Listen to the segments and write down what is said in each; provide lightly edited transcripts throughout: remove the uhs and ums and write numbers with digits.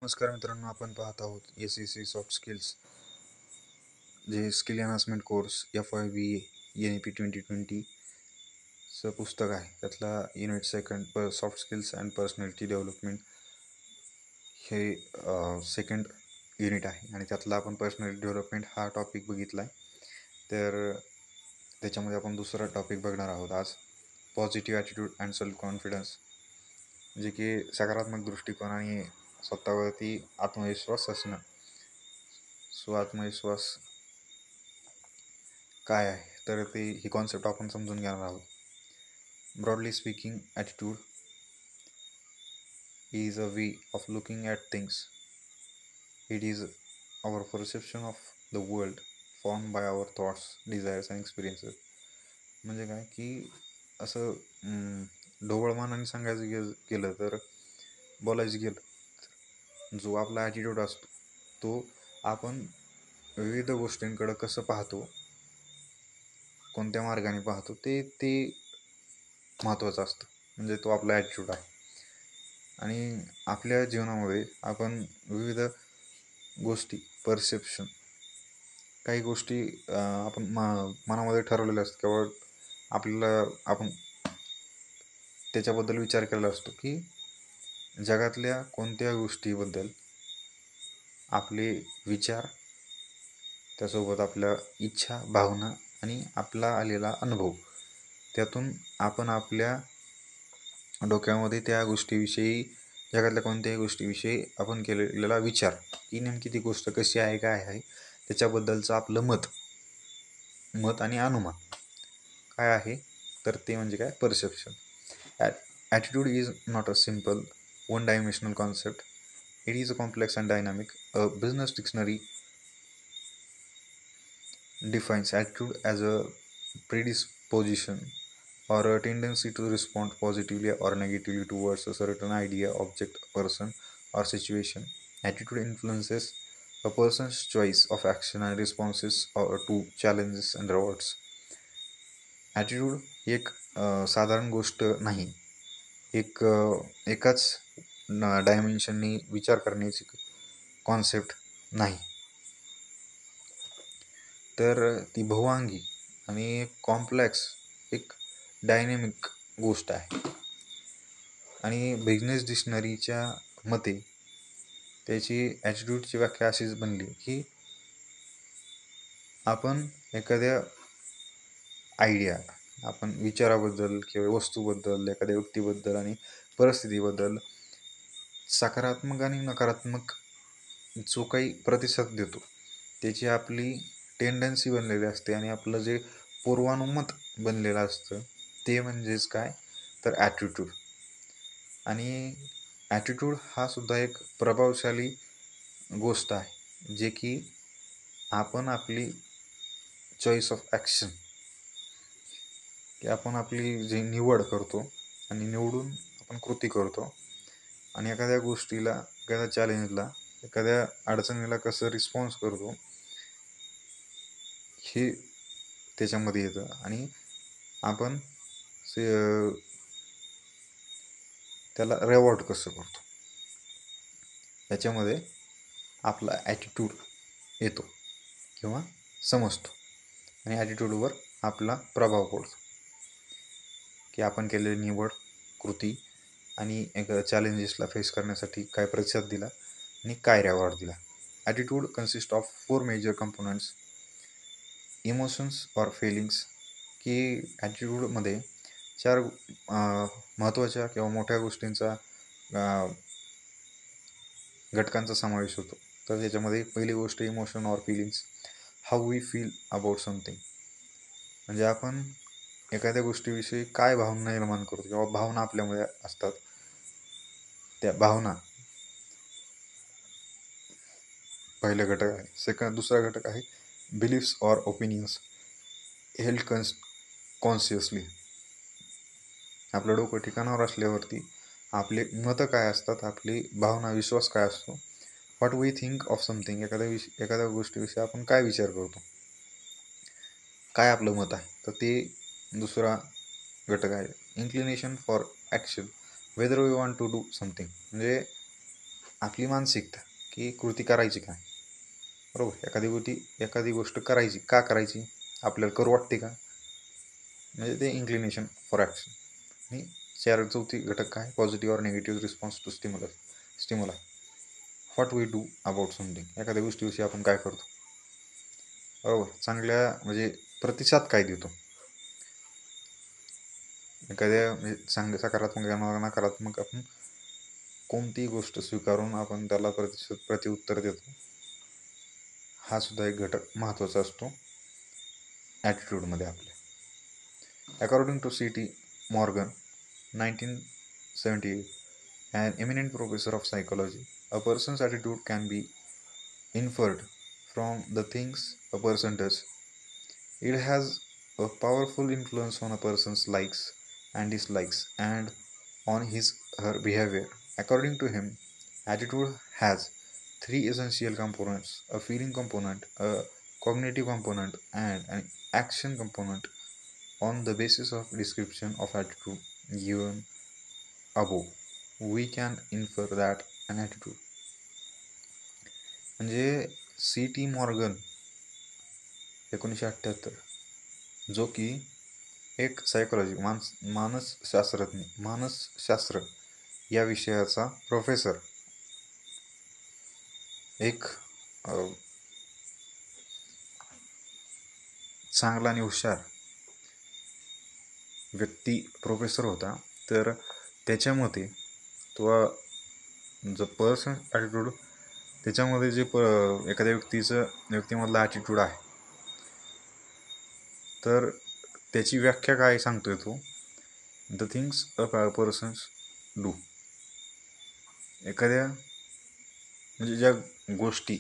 नमस्कार मित्रांनो, आपण पाहत आहोत SEC सॉफ्ट स्किल्स जे skill enhancement course FIBA NEP 2020चं पुस्तक आहे. त्यातला unit second soft skills and personality development हे सेकंड युनिट आहे आणि त्यातला आपण पर्सनॅलिटी डेव्हलपमेंट हा टॉपिक बघितला आहे. तर त्याच्यामध्ये आपण दुसरा टॉपिक बघणार आहोत आज, positive attitude and self confidence, जे की सकारात्मक दृष्टिकोन आणि स्वतःवरती आत्मविश्वास असणं. आत्मविश्वास काय आहे, तर ही कॉन्सेप्ट आपण समजून घेणार आहोत. Broadly speaking, attitude is a way of looking at things. It is our perception of the world formed by our thoughts, desires and experiences. म्हणजे काय की असं ढोबळमानाने सांगायचं गेलं तर, बोलायचं गेलं, जो आपला ॲटिट्यूड असतो तो आपण विविध गोष्टींकडं कसं पाहतो, कोणत्या मार्गाने पाहतो, ते महत्त्वाचं असतं. म्हणजे तो आपला ॲटिट्यूड आहे. आणि आपल्या जीवनामध्ये आपण विविध गोष्टी, परसेप्शन, काही गोष्टी आपण मनामध्ये ठरवलेल्या असतात किंवा आपण त्याच्याबद्दल विचार केलेला असतो की जगातल्या कोणत्या गोष्टीबद्दल आपले विचार, त्यासोबत आपल्या इच्छा, भावना आणि आपला आलेला अनुभव, त्यातून आपण आपल्या डोक्यामध्ये त्या गोष्टीविषयी, जगातल्या कोणत्याही गोष्टीविषयी आपण केलेला विचार, की नेमकी ती गोष्ट कशी आहे, काय आहे, त्याच्याबद्दलचं आपलं मत आणि अनुमान काय आहे, तर ते म्हणजे काय, perception. Attitude is not a simple one dimensional concept. It is a complex and dynamic. A business dictionary defines attitude as a predisposition or a tendency to respond positively or negatively towards a certain idea, object, person, or situation. Attitude influences a person's choice of action and responses to challenges and rewards. Attitude एक साधारण गोष्ट नाही, एकाच डायमेन्शननी विचार करण्याची concept नाही, तर ती बहुवांगी आणि कॉम्प्लेक्स, एक डायनॅमिक गोष्ट आहे. आणि बिझनेस डिक्शनरीच्या मते त्याची ॲटिट्यूडची व्याख्या अशीच बनली की आपण एखाद्या आयडिया, आपण विचाराबद्दल किंवा वस्तूबद्दल, एखाद्या व्यक्तीबद्दल आणि परिस्थितीबद्दल सकारात्मक आणि नकारात्मक जो काही प्रतिसाद देतो, त्याची आपली टेंडन्सी बनलेली असते आणि आपलं जे पूर्वानुमत बनलेलं असतं ते म्हणजेच काय, तर ॲटिट्यूड. आणि ॲटिट्यूड हा सुद्धा एक प्रभावशाली गोष्ट आहे, जे की आपण आपली चॉईस ऑफ ॲक्शन, की आपण आपली जी निवड करतो आणि निवडून आपण कृती करतो आणि एखाद्या गोष्टीला, एखाद्या चॅलेंजला, एखाद्या अडचणीला कसं रिस्पॉन्स करतो हे त्याच्यामध्ये येतं. आणि आपण त्याला रेवॉर्ड कसं करतो, याच्यामध्ये आपला ॲटिट्यूड येतो किंवा समजतो. आणि ॲटिट्यूडवर आपला प्रभाव पडतो, की आपण केलेली निवड, कृती आणि एखाद्या चॅलेंजेसला फेस करण्यासाठी काय प्रतिसाद दिला आणि काय रेवॉर्ड दिला. Attitude consist of 4 major components. Emotions or feelings, की ॲटिट्यूडमध्ये 4 महत्त्वाच्या किंवा मोठ्या गोष्टींचा, घटकांचा समावेश होतो. तर त्याच्यामध्ये पहिली गोष्ट emotion or feelings, how we feel about something. म्हणजे आपण एखाद्या गोष्टीविषयी काय भावना निर्माण करतो किंवा भावना आपल्यामध्ये असतात, त्या भावना पहिला घटक आहे. दुसरा घटक आहे beliefs or opinions, held consciously. आपलं डोकं ठिकाणावर असल्यावरती आपले मतं काय असतात, आपली भावना, विश्वास काय असतो. What we think of something, एखाद्या गोष्टीविषयी आपण काय विचार करतो, काय आपलं मत आहे, तर ते दुसरा घटक आहे. Inclination for action, whether we want to do something, म्हणजे आपली मानसिकता की कृती करायची काय, बरोबर. एखादी गोष्ट करायची का करायची, आपल्याला करू वाटते का, म्हणजे ते इन्क्लिनेशन फॉर ॲक्शन. आणि चौथी घटक काय, positive or negative response to stimuli what we do about something. एखाद्या गोष्टीविषयी आपण काय करतो, बरोबर. चांगल्या म्हणजे प्रतिसाद काय देतो, एखाद्या म्हणजे चांगल्या सकारात्मक किंवा नकारात्मक आपण कोणतीही गोष्ट स्वीकारून आपण त्याला प्रतिउत्तर देतो. हा सुद्धा एक घटक महत्त्वाचा असतो ॲटिट्यूडमध्ये आपल्या. According to C.T. Morgan, 1978, an eminent professor of psychology, a person's attitude can be inferred from the things a person does. It has a powerful influence on a person's likes and dislikes and on her behavior. According to him, attitude has three essential components: a feeling component, a cognitive component, and an action component. On the basis of description of attitude given above, we can infer that an attitude. म्हणजे C.T. Morgan 1978, जो की एक psychology मानसशास्त्र या विषयाचा professor, एक चांगला आणि हुशार व्यक्ती प्रोफेसर होता. तर त्याच्या मते तो जो पर्सन ॲटिट्यूड, त्याच्यामध्ये जे एखाद्या व्यक्तीमधला ॲटिट्यूड आहे, तर त्याची व्याख्या काय सांगतोय तो, the things a persons do. एखाद्या म्हणजे ज्या गोष्टी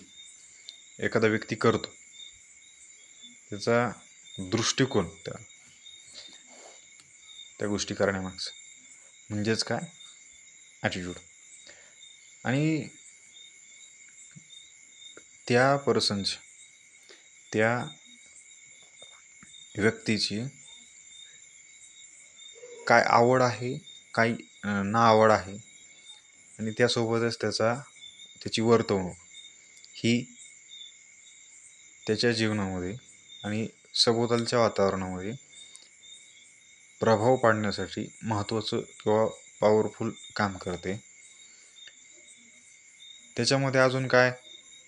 एखादा व्यक्ती करतो त्याचा दृष्टिकोन त्या गोष्टी करण्यामागचा म्हणजेच काय, ॲटिट्यूड. आणि त्या पर्सनची, त्या व्यक्तीची काय आवड आहे, काय ना आवड आहे, आणि त्यासोबतच त्याची वर्तवणूक ही त्याच्या जीवनामध्ये आणि सभोवतालच्या वातावरणामध्ये प्रभाव पाडण्यासाठी महत्त्वाचं किंवा पॉवरफुल काम करते. त्याच्यामध्ये अजून काय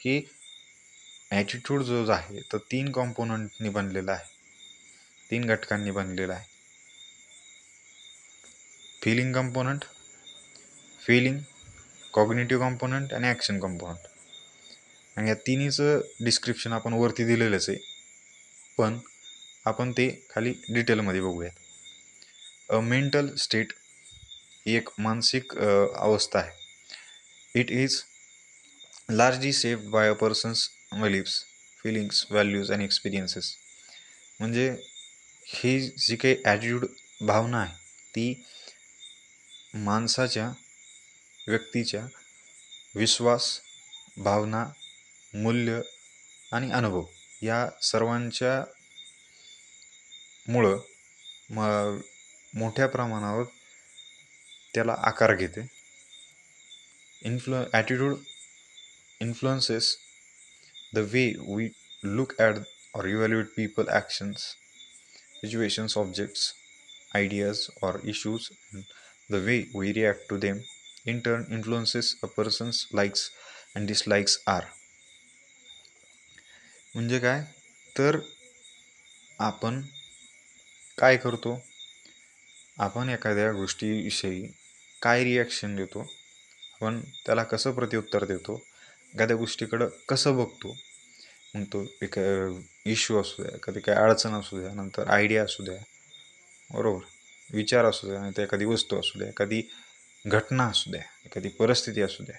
की ॲटिट्यूड जो आहे तो 3 कॉम्पोनंटनी बनलेला आहे, 3 घटकांनी बनलेला आहे. फिलिंग, कॉग्निटिव्ह कॉम्पोनंट आणि ॲक्शन कॉम्पोनंट. आणि या तिन्हीचं डिस्क्रिप्शन आपण वरती दिलेलंच आहे, पण आपण ते खाली डिटेलमध्ये बघूयात. अ मेंटल स्टेट ही एक मानसिक अवस्था आहे. It is largely shaped by a person's beliefs, feelings, values and experiences. म्हणजे ही जी काही ॲटिट्यूड भावना आहे ती माणसाच्या, व्यक्तीच्या विश्वास, भावना, मूल्य आणि अनुभव या सर्वांच्या मुळं मोठ्या प्रमाणावर त्याला आकार घेते. Attitude influences the way we look at or evaluate people, actions, situations, objects, ideas, or issues, and the way we react to them in turn influences a person's likes and dislikes are. म्हणजे काय, तर आपण काय करतो, आपण एखाद्या गोष्टीविषयी काय रिॲक्शन देतो, आपण त्याला कसं प्रत्युत्तर देतो, एखाद्या गोष्टीकडं कसं बघतो, मग तो एक इश्यू असू द्या, कधी काय अडचण असू द्या, नंतर आयडिया असू द्या, बरोबर, विचार असू द्या, नाही तर एखादी वस्तू असू द्या, एखादी घटना असू द्या, एखादी परिस्थिती असू द्या,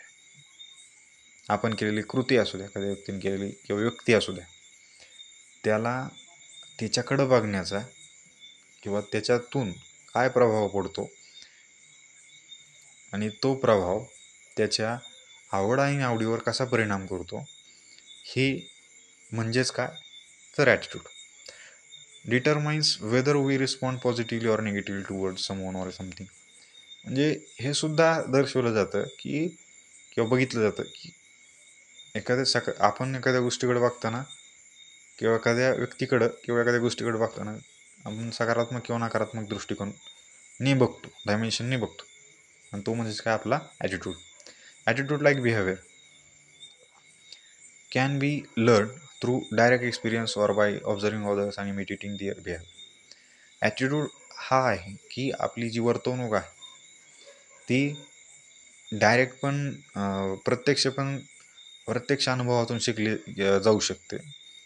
आपण केलेली कृती असू द्या, एखाद्या व्यक्तीने केलेली किंवा व्यक्ती असू द्या, त्याला त्याच्याकडं बघण्याचा किंवा त्याच्यातून काय प्रभाव पडतो आणि तो प्रभाव त्याच्या आवड आणि आवडीवर कसा परिणाम करतो, हे म्हणजेच काय, तर attitude determines whether we respond positively or negatively towards someone or something. म्हणजे हे सुद्धा दर्शवलं जातं किंवा बघितलं जातं की आपण एखाद्या गोष्टीकडे बघताना किंवा एखाद्या व्यक्तीकडं किंवा एखाद्या गोष्टीकडे बघताना आपण सकारात्मक किंवा नकारात्मक दृष्टिकोन बघतो, डायमेन्शननी बघतो. आणि तो म्हणजेच काय आपला attitude. Attitude like behaviour can be learn through direct experience or bye observing others आणि इमिटेटिंग दिअर बिहेवियर. ॲटिट्यूड हा आहे की आपली जी वर्तवणूक आहे ती डायरेक्ट पण प्रत्यक्ष अनुभवातून शिकली जाऊ शकते.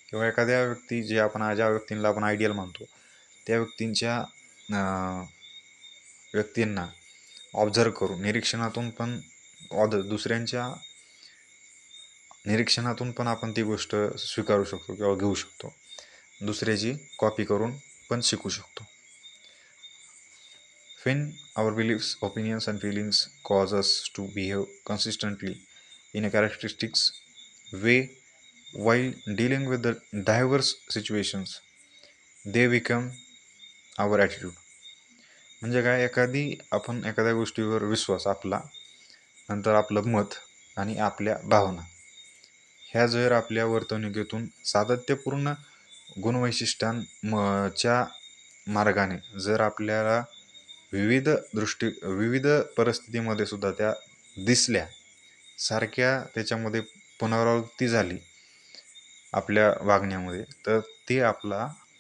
किंवा एखाद्या व्यक्ती ज्या व्यक्तींना आपण आयडियल मानतो त्या व्यक्तींना ऑब्झर्व करून दुसऱ्यांच्या निरीक्षणातून पण आपण ती गोष्ट स्वीकारू शकतो किंवा घेऊ शकतो. दुसऱ्याची कॉपी करून पण शिकू शकतो. When our beliefs, opinions and feelings cause us to behave consistently in a characteristics way while dealing with the diverse situations, they become our attitude. म्हणजे काय, आपण एखाद्या गोष्टीवर विश्वास आपला, नंतर आपलं मत आणि आपल्या भावना ह्या जर आपल्या वर्तणुकीतून सातत्यपूर्ण गुणवैशिष्ट्यांच्या मार्गाने जर आपल्याला विविध परिस्थितीमध्ये सुद्धा त्या दिसल्या, सारख्या त्याच्यामध्ये पुनरावृत्ती झाली आपल्या वागण्यामध्ये, तर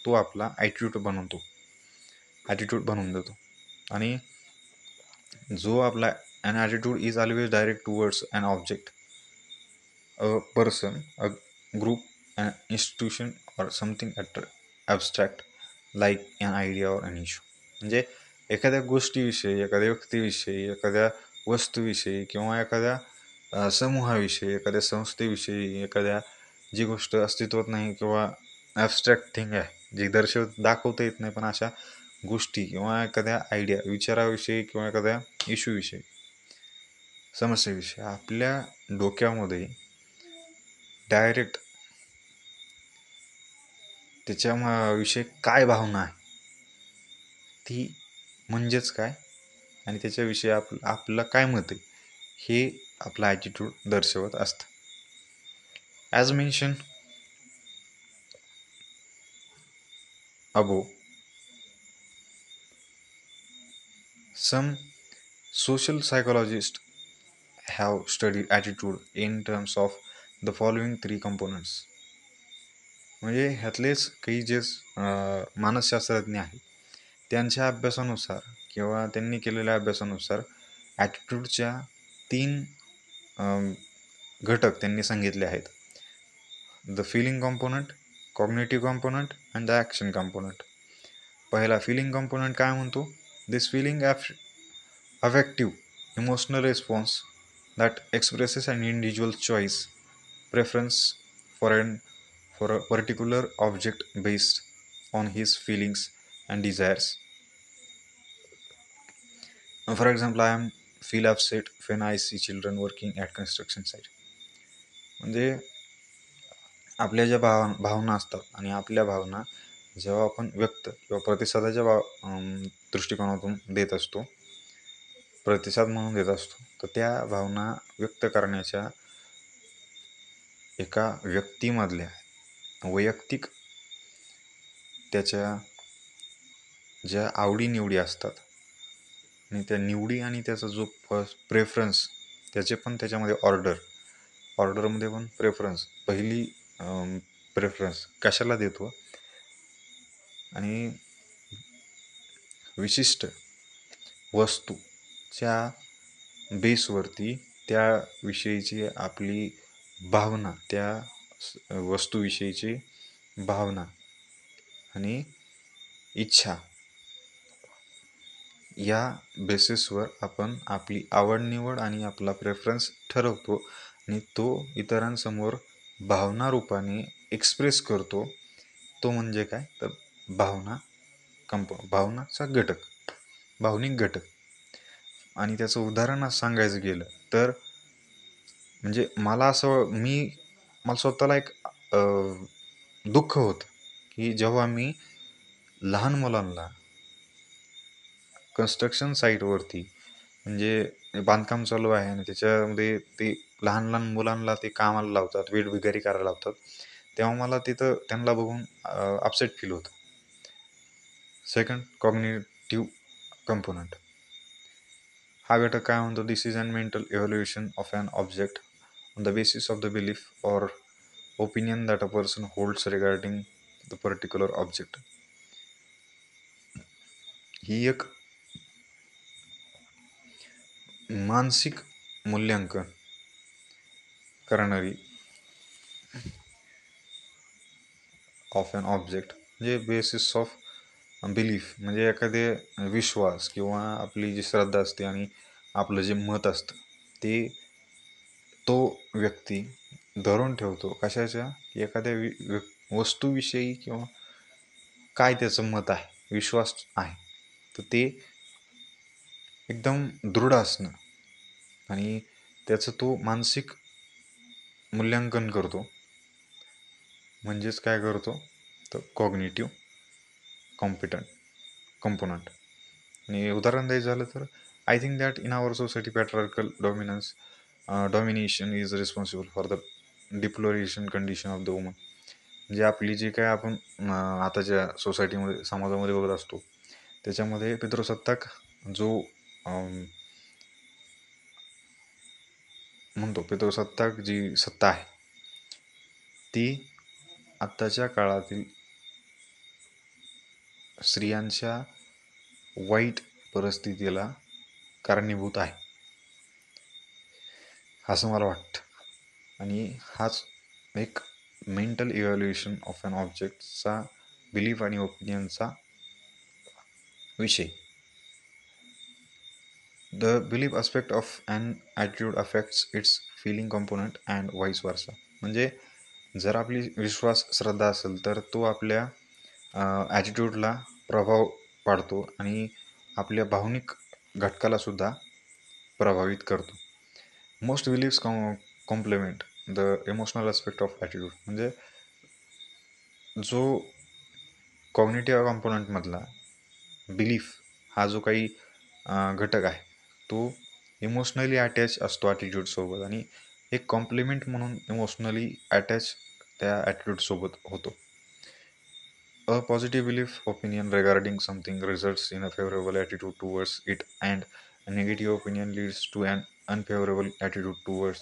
तो आपला ॲटिट्यूड बनवून देतो. आणि जो आपला an attitude is always direct towards an object, a person, a group, an institution or something abstract like an idea or an issue. म्हणजे एखाद्या गोष्टीविषयी, एखाद्या व्यक्तीविषयी, एखाद्या वस्तूविषयी किंवा एखाद्या समूहाविषयी, एखाद्या संस्थेविषयी, जी गोष्ट अस्तित्वात नाही किंवा ॲबस्ट्रॅक्ट थिंग आहे, जी दाखवता येत नाही, पण अशा गोष्टी किंवा एखाद्या आयडिया, विचाराविषयी किंवा एखाद्या इश्यूविषयी, समस्येविषयी आपल्या डोक्यामध्ये डायरेक्ट त्याच्याविषयी काय भावना आहे ती म्हणजेच काय आणि त्याच्याविषयी आपलं काय मत आहे हे आपला ॲटिट्यूड दर्शवत असतं. As mention above, some social psychologists have studied attitude in terms of the following three components. म्हणजे ह्यातलेच काही जे मानसशास्त्रज्ञ आहेत त्यांच्या अभ्यासानुसार किंवा त्यांनी केलेल्या अभ्यासानुसार ॲटिट्यूडच्या 3 घटक त्यांनी सांगितले आहेत. The feeling component, cognitive component and the action component. पहिला फिलिंग कॉम्पोनंट काय म्हणतो? This feeling affective emotional response that expresses an individual choice preference for a particular object based on his feelings and desires. For example, I am feel upset when I see children working at construction site. म्हणजे आपल्या ज्या भावना असतात आणि आपल्या भावना जेव्हा आपण व्यक्त किंवा प्रतिसादाच्या दृष्टिकोनातून प्रतिसाद म्हणून देत असतो, तर त्या भावना व्यक्त करण्याच्या एका व्यक्तीमधल्या वैयक्तिक त्याच्या ज्या आवडीनिवडी असतात आणि त्या निवडी आणि त्याचा जो प्रेफरन्स, त्याचे पण त्याच्यामध्ये ऑर्डरमध्ये पण पहिली प्रेफरन्स कशाला देतो आणि विशिष्ट वस्तूच्या बेसवरती त्याविषयीची आपली भावना, त्या वस्तूविषयीची भावना आणि इच्छा या बेसिसवर आपण आपली आवड-निवड आणि आपला प्रेफरन्स ठरवतो आणि तो इतरांसमोर भावना रूपाने एक्सप्रेस करतो. तो म्हणजे काय, तर भावनाचा घटक, भावनिक घटक. आणि त्याचं उदाहरण सांगायचं गेलं तर म्हणजे मला स्वतःला एक दुःख होतं की जेव्हा मी लहान मुलांना कन्स्ट्रक्शन साईटवरती म्हणजे बांधकाम चालू आहे आणि त्याच्यामध्ये ते लहान लहान मुलांना ते कामाला लावतात, वेठबिगारी करायला लावतात. तेव्हा मला तिथं त्यांना बघून अपसेट फील होतं. Second, cognitive component. हा घटक काय म्हणतो? This is an mental evaluation of an object on the basis of the belief or opinion that a person holds regarding the particular object. ही एक मानसिक मूल्यांकन करणारी ऑफ अन ऑब्जेक्ट, म्हणजे बेसिस ऑफ बिलीफ, म्हणजे एखादे विश्वास किंवा आपली जी श्रद्धा असते आणि आपलं जे मत असतं ते तो व्यक्ती धरून ठेवतो. कशाच्या? की एखाद्या वस्तूविषयी किंवा काय त्याचं मत आहे, विश्वास आहे, तर ते एकदम दृढ असणं आणि त्याचं तो मानसिक मूल्यांकन करतो. म्हणजेच काय करतो? तर कॉग्निटिव्ह कंपोनंट. आणि उदाहरण द्यायचं झालं तर I think that in our society patriarchal domination is responsible for the deplorable condition of the woman. म्हणजे आपली जी काय आपण आताच्या सोसायटीमध्ये समाजामध्ये बघत असतो त्याच्यामध्ये पितृसत्ताक जो म्हणतो पितृसत्ताक जी सत्ता आहे ती आत्ताच्या काळातील स्त्रियांच्या वाईट परिस्थितीला कारणीभूत आहे असं मला वाटतं. आणि हाच एक मेंटल इव्हॅल्युएशन ऑफ अन ऑब्जेक्टचा बिलीफ आणि ओपिनियनचा विषय. The belief aspect of an attitude affects its feeling component and vice versa. म्हणजे जर आपली विश्वास श्रद्धा असेल तर तो आपल्या ॲटिट्यूडला प्रभाव पाडतो आणि आपल्या भावनिक घटकालासुद्धा प्रभावित करतो. Most believes complement the emotional aspect of attitude. म्हणजे जो कॉग्निटिव्ह कॉम्पोनंटमधला बिलीफ हा जो काही घटक आहे तो इमोशनली अटॅच असतो ॲटिट्यूडसोबत आणि एक कॉम्प्लिमेंट म्हणून इमोशनली अटॅच त्या ॲटिट्यूडसोबत होतो. A positive belief opinion regarding something results in a favourable attitude towards it and a negative opinion leads to an unfavourable attitude towards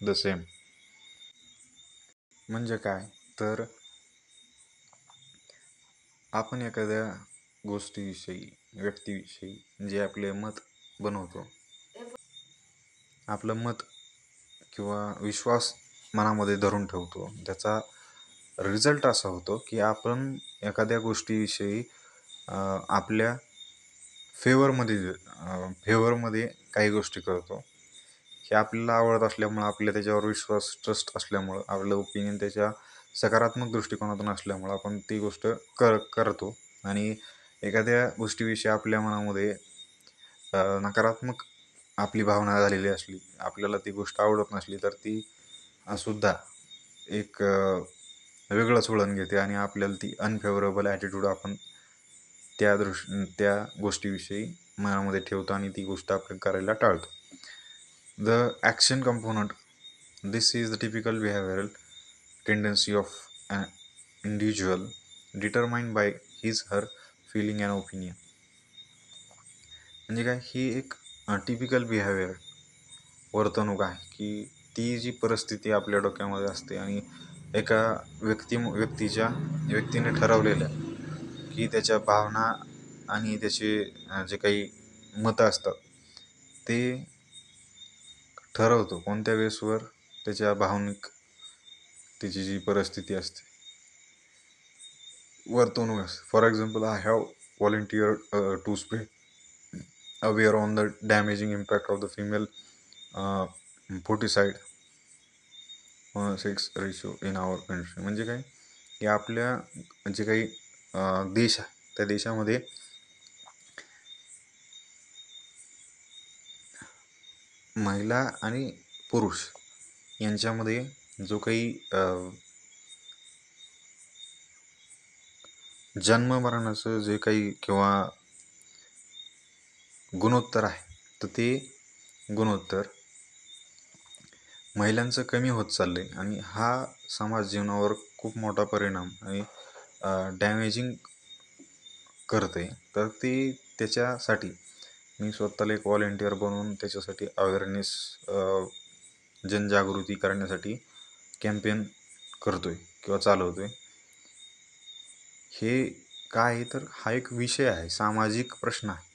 the same. म्हणजे काय? तर आपण एखाद्या गोष्टीविषयी, व्यक्तीविषयी जे आपले मत बनवतो, आपलं मत किंवा विश्वास मनामध्ये धरून ठेवतो, त्याचा रिझल्ट असा होतो की आपण एखाद्या गोष्टीविषयी आपल्या फेवरमध्ये काही गोष्टी करतो की आपल्याला आवडत असल्यामुळं, आपल्या त्याच्यावर विश्वास, ट्रस्ट असल्यामुळं, आपलं ओपिनियन त्याच्या सकारात्मक दृष्टिकोनातून असल्यामुळं आपण ती गोष्ट करतो. आणि एखाद्या गोष्टीविषयी आपल्या मनामध्ये नकारात्मक आपली भावना झालेली असली, आपल्याला ती गोष्ट आवडत नसली, तर ती सुद्धा एक वेगळंच वळण घेते आणि आपल्याला ती अनफेवरेबल ॲटिट्यूड आपण त्या गोष्टीविषयी मनामध्ये ठेवतो आणि ती गोष्ट आपण करायला टाळतो. The action component. This is the typical behavioural tendency of an individual determined by his her feeling and opinion. म्हणजे काय? ही एक टिपिकल बिहेवियर, वर्तणूक आहे की ती जी परिस्थिती आपल्या डोक्यामध्ये असते आणि एका व्यक्तीने ठरवलेलं की त्याच्या भावना आणि त्याचे जे काही मतं असतात ते ठरवतो कोणत्या बेसवर त्याच्या भावनिक त्याची जी परिस्थिती असते, वर्तवणूक असते. For example, I have volunteered to spread aware on the damaging impact of the female foeticide sex ratio in our country. म्हणजे काय? की आपल्या जे काही देश आहे त्या देशामध्ये महिला आणि पुरुष यांच्यामध्ये जो काही जन्म मरणाचं जे काही किंवा गुणोत्तर आहे तर ते गुणोत्तर महिलांचं कमी होत चाललं आहे आणि हा समाज जीवनावर खूप मोठा परिणाम आणि डॅमेजिंग करत आहे. तर त्याच्यासाठी मी स्वतःला एक व्हॉलेंटिअर बनवून त्याच्यासाठी अवेअरनेस जनजागृती करण्यासाठी कॅम्पेन करतो आहे किंवा चालवतो आहे. हे काय आहे तर हा एक विषय आहे, सामाजिक प्रश्न आहे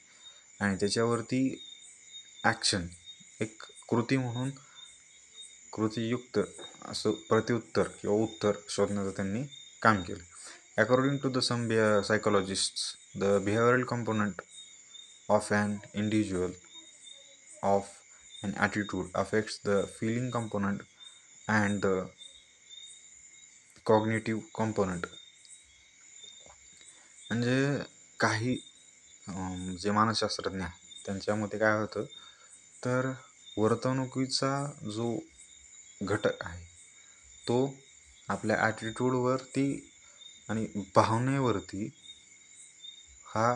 आणि त्याच्यावरती ॲक्शन एक कृती म्हणून कृतीयुक्त असं प्रत्युत्तर किंवा उत्तर शोधण्याचं त्यांनी काम केलं. According to the some psychologists, the behavioural component of an individual of an attitude affects the feeling component and the cognitive component. म्हणजे काही जे मानसशास्त्रज्ञ आहे त्यांच्यामध्ये काय होतं तर वर्तणुकीचा जो घटक आहे तो आपल्या ॲटिट्यूडवरती आणि भावनेवरती हा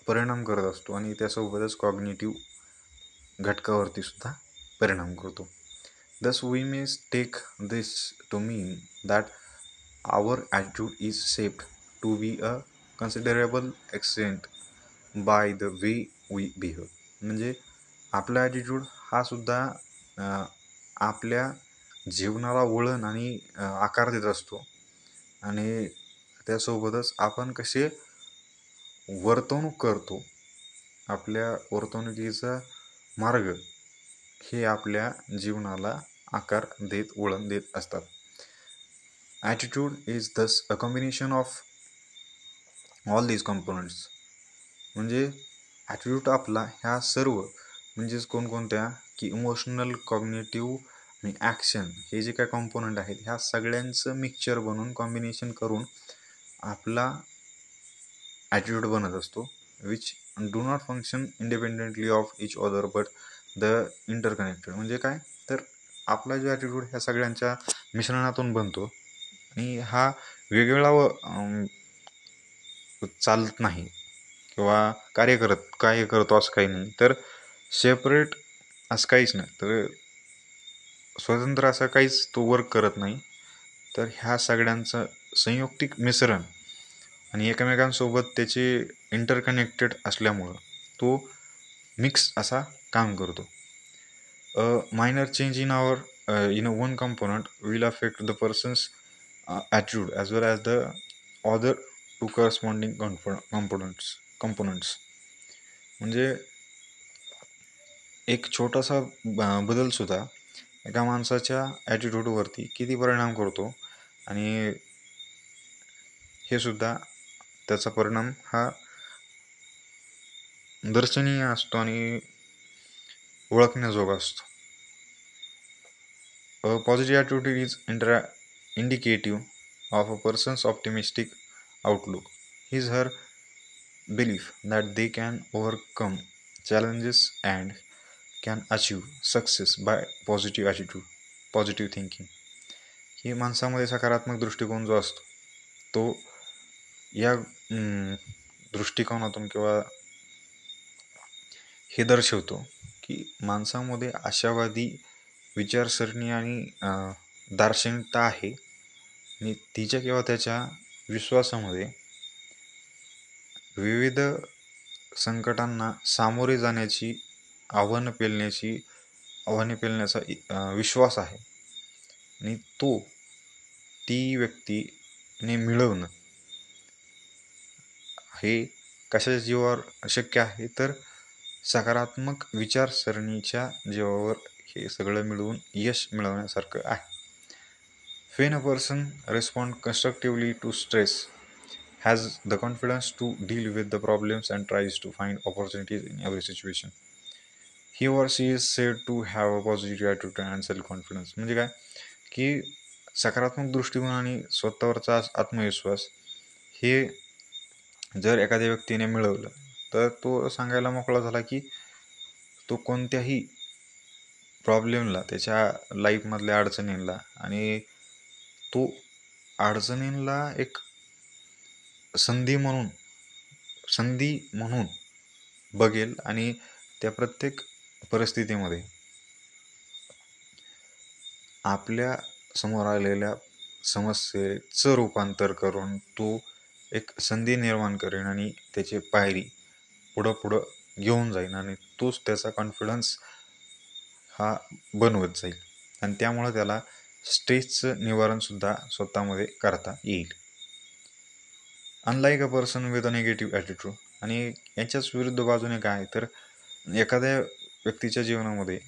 परिणाम करत असतो आणि त्यासोबतच कॉग्निटिव्ह घटकावरती सुद्धा परिणाम करतो. Thus we may take this to mean that our attitude is shaped to be a considerable extent by the way we behave. म्हणजे आपला ॲटिट्यूड हा सुद्धा आपल्या जीवनाला वळण आणि आकार देत असतो आणि त्यासोबतच आपण कसे वर्तवणूक करतो, आपल्या वर्तणुकीचा मार्ग हे आपल्या जीवनाला आकार देत वळण देत असतात. ॲटिट्यूड इज दस a combination of all these components. म्हणजे ॲटिट्यूड आपला ह्या सर्व म्हणजेच कोणकोणत्या की इमोशनल, कॉग्निटिव्ह आणि ॲक्शन हे जे काय कॉम्पोनंट आहेत ह्या सगळ्यांचं मिक्सचर बनून कॉम्बिनेशन करून आपला ॲटिट्यूड बनत असतो, which do not function independently of each other but the interconnected. म्हणजे काय तर आपला जो ॲटिट्यूड ह्या सगळ्यांच्या मिश्रणातून बनतो आणि हा वेगवेगळा चालत नाही किंवा कार्य करतो असं काही नाही, तर सेपरेट असं काहीच नाही, तर स्वतंत्र असं काहीच तो वर्क करत नाही. तर ह्या सगळ्यांचं संयुक्तिक मिश्रण आणि एकमेकांसोबत त्याचे इंटरकनेक्टेड असल्यामुळं तो मिक्स असा काम करतो. Minor change in one component will affect the person's attitude as well as the other two corresponding components. म्हणजे एक छोटासा बदलसुद्धा एका माणसाच्या ॲटिट्यूडवरती किती परिणाम करतो आणि हे सुद्धा त्याचा परिणाम हा दर्शनीय असतो आणि ओळखण्याजोगा असतो. A positive attitude is indicative of a person's optimistic outlook. His her belief that they can overcome challenges and can achieve success by positive thinking. ही माणसामध्ये सकारात्मक दृष्टिकोन जो असतो तो या दृष्टिकोनातून किंवा हे दर्शवतो की माणसामध्ये आशावादी विचारसरणी आणि दार्शनिकता आहे आणि तिच्या किंवा त्याच्या विश्वासामध्ये विविध संकटांना सामोरे जाण्याची आव्हाने पेलण्याचा विश्वास आहे आणि ती व्यक्तीने मिळवणं हे कशाच्या जीवावर शक्य आहे तर सकारात्मक विचारसरणीच्या जीवावर हे सगळं मिळवून यश मिळवण्यासारखं आहे. When a person responds constructively to stress, has the confidence to deal with the problems and tries to find opportunities in every situation, he or she is said to have a positive attitude and self-confidence. म्हणजे काय की सकारात्मक दृष्टिकोन आणि स्वतःवरचा आत्मविश्वास हे जर एखाद्या व्यक्तीने मिळवलं तर तो सांगायला मोकळा झाला की तो कोणत्याही प्रॉब्लेमला, त्याच्या लाईफमधल्या अडचणींना आणि तो अडचणींना एक संधी म्हणून बघेल आणि त्या प्रत्येक परिस्थितीमध्ये आपल्या समोर आलेल्या समस्येचं रूपांतर करून तो एक संधी निर्माण करेन आणि त्याची पायरी पुढं पुढं घेऊन जाईन आणि तोच त्याचा कॉन्फिडन्स हा बनवत जाईल आणि त्यामुळं त्याला स्ट्रेसचं निवारणसुद्धा स्वतःमध्ये करता येईल. Unlike a person with a negative attitude. आणि याच्याच विरुद्ध बाजूने काय तर एखाद्या व्यक्तीच्या जीवनामध्ये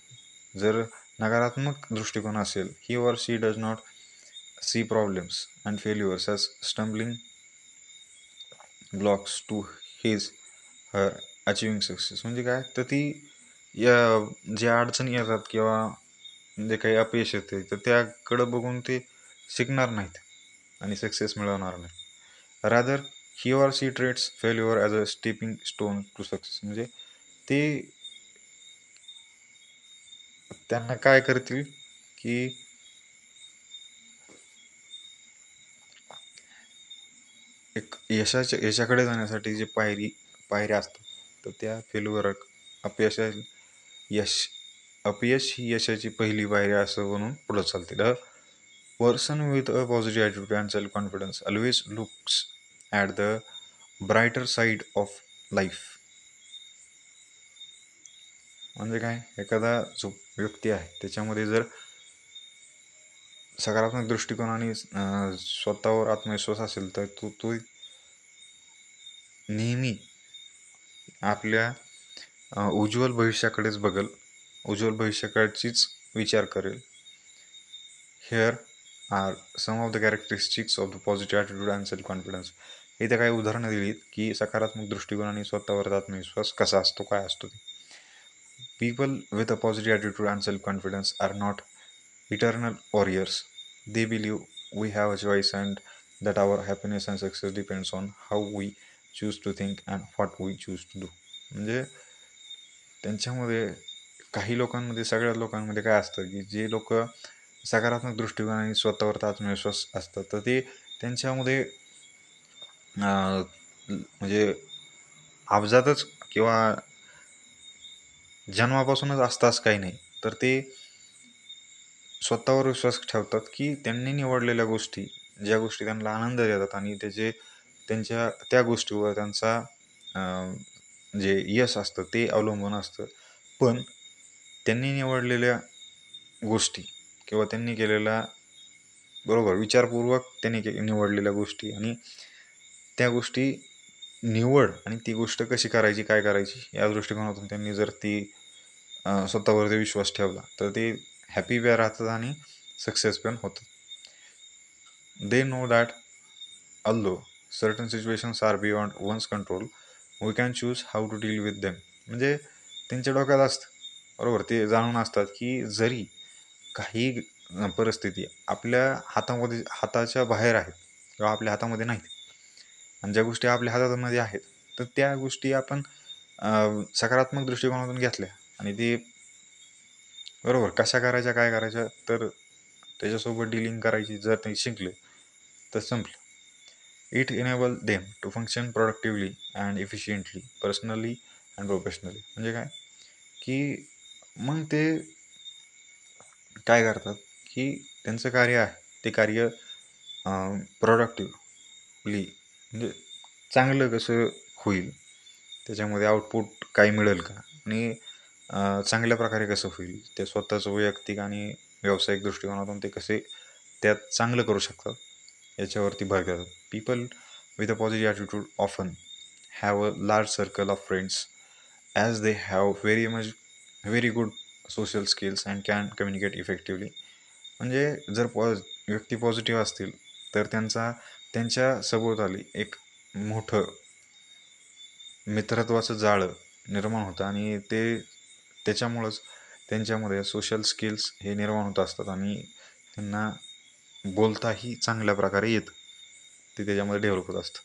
जर नकारात्मक दृष्टिकोन असेल, he or she does not see problems and failures as stumbling blocks to his her achieving success. म्हणजे काय तर ती या ज्या अडचणी येतात किंवा जे काही अपयश येते तर त्याकडं बघून ते शिकणार नाहीत आणि सक्सेस मिळवणार नाही. Rather he or she treats failure as a stepping stone to success. म्हणजे ते त्यांना काय करतील की एक यशाकडे जाण्यासाठी जे पायऱ्या असतात तर त्या फेल्युअर अपयशा यश अपयश ही यशाची पहिली पायरी असं म्हणून पुढं चालते. A person with a positive attitude and self confidence always looks at the brighter side of life. म्हणजे काय एखादा जो व्यक्ती आहे त्याच्यामध्ये जर सकारात्मक दृष्टिकोन आणि स्वतःवर आत्मविश्वास असेल तर तो नेहमी आपल्या उज्ज्वल भविष्याकडेच बघेल, उज्ज्वल भविष्याकडचीच विचार करेल. Here are some of the characteristics of the positive attitude and self confidence. इथे काही उदाहरणं दिलीत की सकारात्मक दृष्टिकोन आणि स्वतःवर आत्मविश्वास कसा असतो, काय असतो ते. People with a positive attitude and self confidence are not eternal warriors. They believe we have a choice and that our happiness and success depends on how we choose to think and what we choose to do. म्हणजे त्यांच्यामध्ये काही लोकांमध्ये सगळ्या लोकांमध्ये काय असतं की जे लोक सकारात्मक दृष्टिकोन आणि स्वतःवर आत्मविश्वास असतात तर ते त्यांच्यामध्ये म्हणजे अवजातच किंवा जन्मापासूनच असताच काही नाही तर ते स्वतःवर विश्वास ठेवतात की त्यांनी निवडलेल्या गोष्टी ज्या गोष्टी त्यांना आनंद देतात आणि त्यांच्या त्या गोष्टीवर त्यांचा जे यश असतं ते अवलंबून असतं. पण त्यांनी निवडलेल्या गोष्टी किंवा त्यांनी केलेल्या बरोबर विचारपूर्वक त्यांनी निवडलेल्या गोष्टी आणि त्या गोष्टी निवड आणि ती गोष्ट कशी करायची काय करायची या दृष्टिकोनातून त्यांनी जर ती स्वतःवरती विश्वास ठेवला तर ते हॅपी बी राहतात आणि सक्सेस पण होतात. They know that although certain situations are beyond one's control we can choose how to deal with them. म्हणजे त्यांच्या डोक्यात असतं बरोबर ते जाणून असतात की जरी काही परिस्थिती आपल्या हाताच्या बाहेर आहेत किंवा आपल्या हातामध्ये नाहीत आणि ज्या गोष्टी आपल्या हातामध्ये आहेत तर त्या गोष्टी आपण सकारात्मक दृष्टिकोनातून घेतल्या आणि ती बरोबर कशा करायच्या काय करायच्या तर त्याच्यासोबत डीलिंग करायची जर ते शिकले तर संपलं. It enable them to function productively and efficiently personally and professionally. म्हणजे काय की मग ते काय करतात की त्यांचं कार्य आहे ते कार्य प्रोडक्टिवली म्हणजे चांगलं कसं होईल त्याच्यामध्ये आउटपुट काय मिळेल का आणि चांगल्या प्रकारे कसं होईल ते स्वतःचं वैयक्तिक आणि व्यावसायिक दृष्टिकोनातून ते कसे त्यात चांगलं करू शकतात याच्यावरती भर देतात. People with a positive attitude often have a large circle of friends as they have very good social skills and can communicate effectively. म्हणजे जर व्यक्ती पॉझिटिव्ह असतील तर त्यांच्या सभोवताली एक मोठं मित्रत्वाचं जाळं निर्माण होतं आणि त्याच्यामुळंच त्यांच्यामध्ये सोशल स्किल्स हे निर्माण होत असतात आणि त्यांना बोलताही चांगल्या प्रकारे येतं ते त्याच्यामध्ये डेव्हलप होत असतं.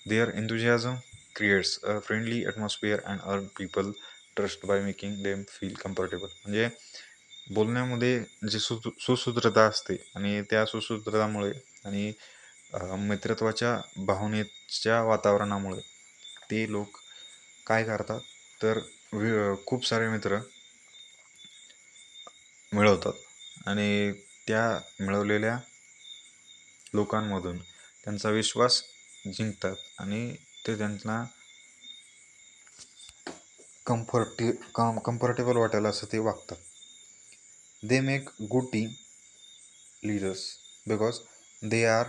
Their enthusiasm creates a friendly atmosphere and earn people trust by making them feel comfortable. म्हणजे बोलण्यामध्ये जी सुसूत्रता असते आणि त्या सुसूत्रतामुळे आणि मित्रत्वाच्या भावनेच्या वातावरणामुळे ते लोक काय करतात तर खूप सारे मित्र मिळवतात आणि त्या मिळवलेल्या लोकांमधून त्यांचा विश्वास जिंकतात आणि ते त्यांना कम्फर्टेबल वाटायला असं ते वागतात. They make good team leaders because they are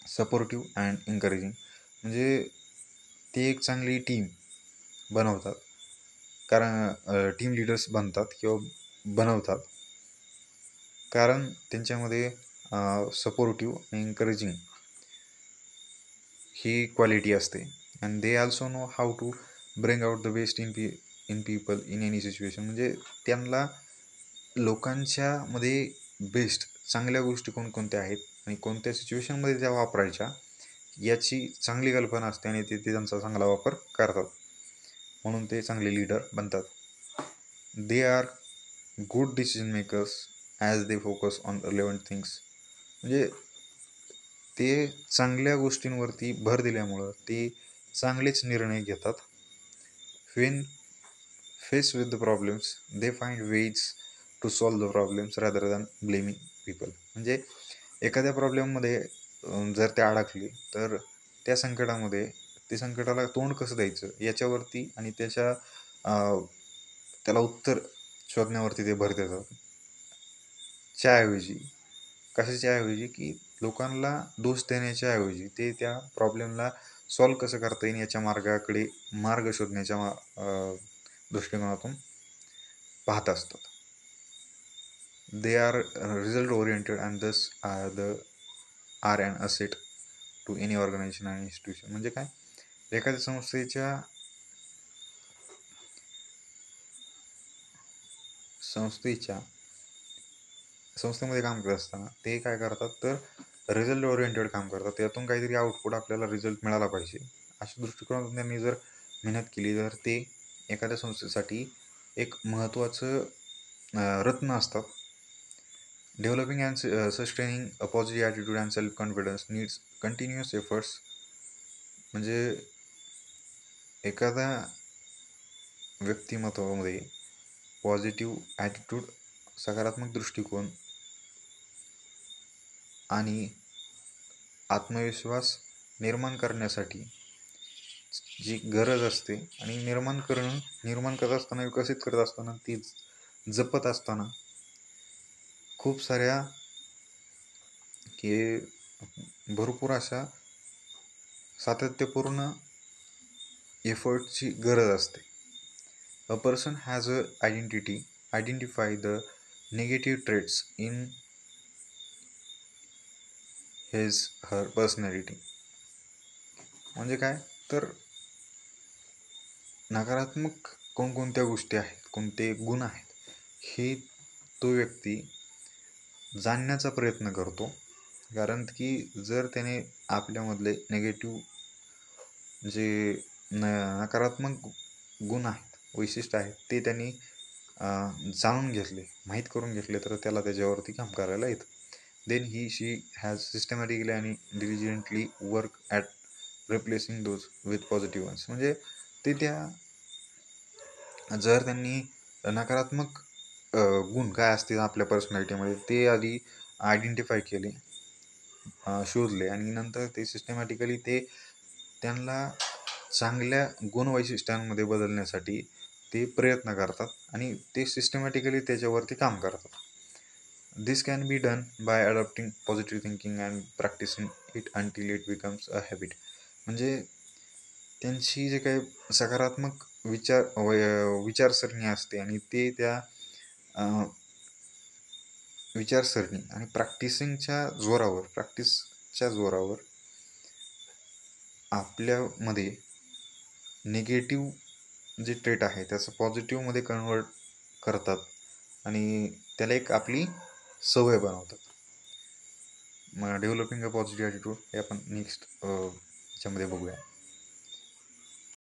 supportive and encouraging. म्हणजे ते एक चांगली टीम बनवतात, कारण टीम लीडर्स बनतात किंवा बनवतात कारण त्यांच्यामध्ये सपोर्टिव्ह आणि एन्करेजिंग ही क्वालिटी असते. And they also know how to bring out the best in people in any situation. म्हणजे त्यांना लोकांच्यामध्ये बेस्ट चांगल्या गोष्टी कोणकोणत्या आहेत आणि कोणत्या सिच्युएशनमध्ये त्या वापरायच्या याची चांगली कल्पना असते आणि ते त्यांचा चांगला वापर करतात, म्हणून ते चांगले लीडर बनतात. They are good decision makers as they focus on relevant things. म्हणजे ते चांगल्या गोष्टींवरती भर दिल्यामुळं ते चांगलेच निर्णय घेतात. When face with the problems they find ways to solve the problems rather than blaming people. म्हणजे एखाद्या प्रॉब्लेममध्ये जर ते अडकले तर त्या संकटामध्ये ते संकटाला तोंड कसं द्यायचं याच्यावरती आणि त्याला उत्तर शोधण्यावरती ते भर देतात. कशाच्याऐवजी की लोकांना दोष देण्याच्या ऐवजी ते त्या प्रॉब्लेमला सॉल्व कसं करता येईल याच्या मार्ग शोधण्याच्या दृष्टिकोनातून पाहत असतात. They are result oriented and thus are an asset to any organisation and institution. म्हणजे काय, एखाद्या संस्थेमध्ये काम करत असताना ते काय करतात तर रिझल्ट ओरिएंटेड काम करतात. त्यातून काहीतरी आउटपुट आपल्याला रिझल्ट मिळाला पाहिजे अशा दृष्टिकोनातून त्यांनी जर मेहनत केली तर ते एखाद्या संस्थेसाठी एक महत्त्वाचं रत्न असतात. Developing and sustaining a positive attitude and self confidence needs continuous efforts. म्हणजे एखाद्या व्यक्तिमत्वामध्ये पॉझिटिव्ह ॲटिट्यूड, सकारात्मक दृष्टिकोन आणि आत्मविश्वास निर्माण करण्यासाठी जी गरज असते आणि निर्माण करत असताना, विकसित करत असताना, ती जपत असताना खूप साऱ्या भरपूर अशा सातत्यपूर्ण एफर्टची गरज असते. A person has a identify the negative traits in her personality. म्हणजे काय तर नकारात्मक कोणकोणत्या गोष्टी आहेत, कोणते गुण आहेत हे तो व्यक्ती जाणण्याचा प्रयत्न करतो. कारण की जर त्याने आपल्यामधले नेगेटिव्ह जे नकारात्मक गुण आहेत, वैशिष्ट्य आहेत, ते त्यांनी जाणून घेतले, माहीत करून घेतले तर त्याला त्याच्यावरती काम करायला येतं. देन शी हॅज सिस्टमॅटिकली आणि diligently work at replacing those with positive ones. म्हणजे ते जर त्यांनी नकारात्मक गुण काय असतील आपल्या पर्सनॅलिटीमध्ये ते आधी आयडेंटिफाय केले, शोधले आणि नंतर ते सिस्टमॅटिकली त्यांना चांगल्या गुणवैशिष्ट्यांमध्ये बदलण्यासाठी ते प्रयत्न करतात आणि ते सिस्टमॅटिकली त्याच्यावरती काम करतात. This can be done by adopting positive thinking and practising it until it becomes a habit. म्हणजे त्यांची जे काही सकारात्मक विचारसरणी असते आणि ते त्या विचारसरणी आणि प्रॅक्टिसच्या जोरावर आपल्यामध्ये निगेटिव्ह जे ट्रेट आहे त्याचं पॉझिटिव्हमध्ये कन्वर्ट करतात आणि त्याला एक आपली सवय बनवतात. मग डेव्हलपिंग अ पॉझिटिव्ह ॲटिट्यूड हे आपण नेक्स्ट याच्यामध्ये बघूया.